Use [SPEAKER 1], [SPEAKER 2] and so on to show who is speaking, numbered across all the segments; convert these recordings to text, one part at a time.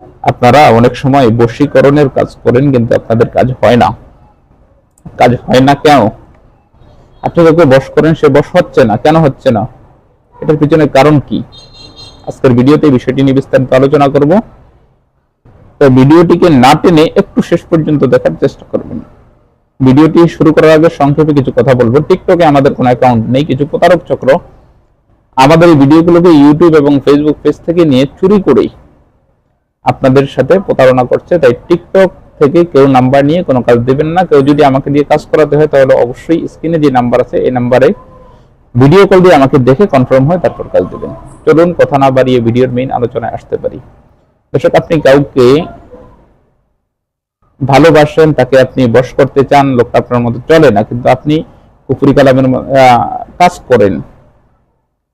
[SPEAKER 1] আপনারা অনেক সময় বশীকরণের কাজ করেন, কিন্তু আপনাদের কাজ হয় না। কাজ হয় না কেন? আপনি যাকে বশ করেন সে বশ হচ্ছে না, কেন হচ্ছে না? এটার পিছনে কারণ কি? আজকের ভিডিওতে এই বিষয়টি নিয়ে বিস্তারিত আলোচনা করব। তো ভিডিওটিকে না টেনে একটু শেষ পর্যন্ত দেখার চেষ্টা করবেন। ভিডিওটি শুরু করার আগে সংক্ষেপে কিছু কথা বলবো। টিকটকে আমাদের কোনো অ্যাকাউন্ট নেই। কিছু প্রতারক চক্র আমাদের এই ভিডিওগুলোকে ইউটিউব এবং ফেসবুক পেজ থেকে নিয়ে চুরি করেই আপনাদের সাথে প্রতারণা করছে। তাই টিকটক থেকে কেউ নাম্বার নিয়ে কোনো কাজ দেবেন না। কেউ যদি আমাকে দিয়ে কাজ করাতে হয় তাহলে অবশ্যই স্ক্রিনে যে নাম্বার আছে এই নাম্বারে ভিডিও কল দিয়ে আমাকে দেখে কনফার্ম হয় তারপর কাজ দেবেন। চলুন কথা না বাড়িয়ে ভিডিওর মেইন আলোচনায় আসতে পারি। দর্শক, আপনি কাউকে ভালোবাসেন, তাকে আপনি বশ করতে চান, লোকটা আপনার মতো চলে না, কিন্তু আপনি কুফরি কালামের কাজ করেন।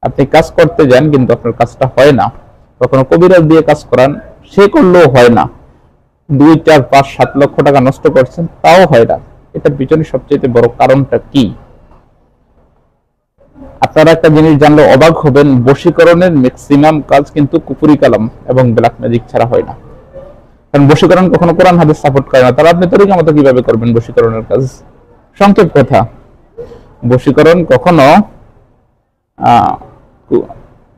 [SPEAKER 1] আপনি কাজ করতে যান কিন্তু আপনার কাজটা হয় না। কখনো কবিরাজ দিয়ে কাজ করান, সে করলেও হয় না। 2, 4, 5, 7 লক্ষ টাকা নষ্ট করছেন, তাও হয় না। এটার পিছনে সবচেয়ে বড় কারণটা কি? আপনারা একটা জিনিস জানলে অবাক হবেন, বশীকরণের ম্যাক্সিমাম কাজ কিন্তু কুফরি কালাম এবং ব্ল্যাক ম্যাজিক ছাড়া হয় না। কারণ বশীকরণ কখনো কোরআন হাদিস সাপোর্ট করে না। তাহলে আপনি তরিকা মতো কিভাবে করবেন বশীকরণের কাজ? সংক্ষেপ কথা, বশীকরণ কখনো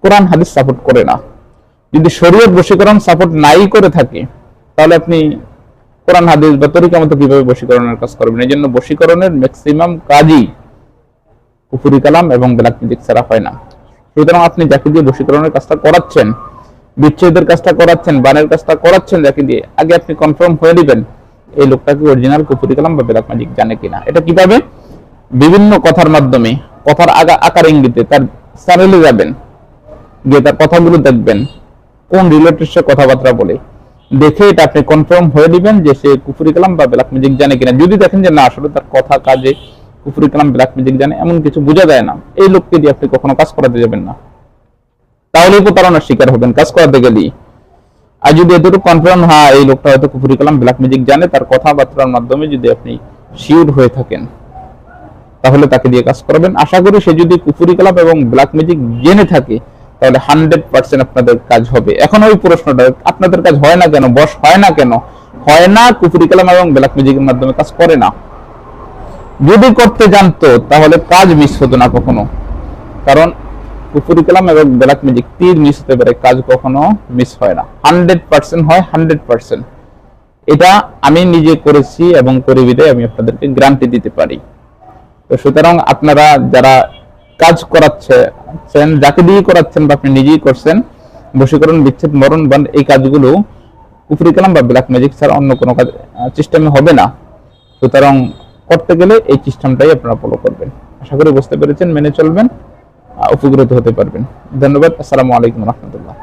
[SPEAKER 1] কোরআন হাদিস সাপোর্ট করে না। যদি শরীয়ত বশীকরণ সাপোর্ট নাই করে থাকে তাহলে আপনি কোরআন হাদিস বা তরিকা মতো কিভাবে বশীকরণের কাজ করবেন? এই জন্য বশীকরণের ম্যাক্সিমাম কাজই কুফরি কালাম এবং ব্ল্যাক ম্যাজিক ছাড়া হয় না। সুতরাং আপনি যাকে দিয়ে বশীকরণের কাজটা করাচ্ছেন, বিচ্ছেদের কাজটা করাচ্ছেন, বানের কাজটা করাচ্ছেন, যাকে দিয়ে আগে আপনি কনফার্ম হয়ে নেবেন এই লোকটা কি অরিজিনাল কুফরি কালাম বা ব্ল্যাক ম্যাজিক জানে কিনা। এটা কিভাবে? বিভিন্ন কথার মাধ্যমে, কথার আকার ইঙ্গিতে তার চ্যানেলে যাবেন, গিয়ে তার কথাগুলো দেখবেন, কোন রিলেটেড সে কথাবার্তা বলে, দেখে এটা আপনি কনফার্ম হয়ে দিবেন যে সে কুফরি কালাম বা ব্ল্যাক ম্যাজিক জানে কিনা। যদি দেখেন যে না, আসলে তার কথা কাজে কুফরি কালাম ব্ল্যাক ম্যাজিক জানে, এমন কিছু বোঝা যায় না, এই লোককে দিয়ে আপনি কখনো কাজ করাতে যাবেন না। তাহলেই প্রতারণার শিকার হবেন কাজ করাতে গেলেই। আর যদি এতটুকু কনফার্ম হয় এই লোকটা হয়তো কুফরি কালাম ব্ল্যাক ম্যাজিক জানে, তার কথাবার্তার মাধ্যমে যদি আপনি শিওর হয়ে থাকেন, তাহলে তাকে দিয়ে কাজ করবেন। আশা করি সে যদি কুফরি কালাম এবং ব্ল্যাক ম্যাজিক জেনে থাকে তাহলে 100% আপনাদের কাজ হবে। এখন ওই প্রশ্নটা, আপনাদের কাজ হয় না কেন, বশ হয় না কেন? হয় না কুফরি কালাম এবং ব্ল্যাক ম্যাজিকের মাধ্যমে কাজ করে না। যদি করতে জানতো তাহলে কাজ মিস হতো না কখনো। কারণ কুফরি কালাম এবং ব্ল্যাক ম্যাজিক তীর মিস হতে পারে, কাজ কখনো মিস হয় না। 100% হয়, 100%। এটা আমি নিজে করেছি এবং করে বিদায় আমি আপনাদেরকে গ্যারান্টি দিতে পারি। তো সুতরাং আপনারা যারা কাজ করাচ্ছেন, যাকে দিয়ে করাচ্ছেন বা আপনি নিজেই করছেন, বশীকরণ, বিচ্ছেদ, মরণ, বান, এই কাজগুলো কুফরি কালাম বা ব্ল্যাক ম্যাজিক ছাড়া অন্য কোনো কাজ সিস্টেমে হবে না। সুতরাং করতে গেলে এই সিস্টেমটাই আপনারা ফলো করবেন। আশা করি বুঝতে পেরেছেন, মেনে চলবেন, উপকৃত হতে পারবেন। ধন্যবাদ। আসসালামু আলাইকুম রহমতুল্লাহ।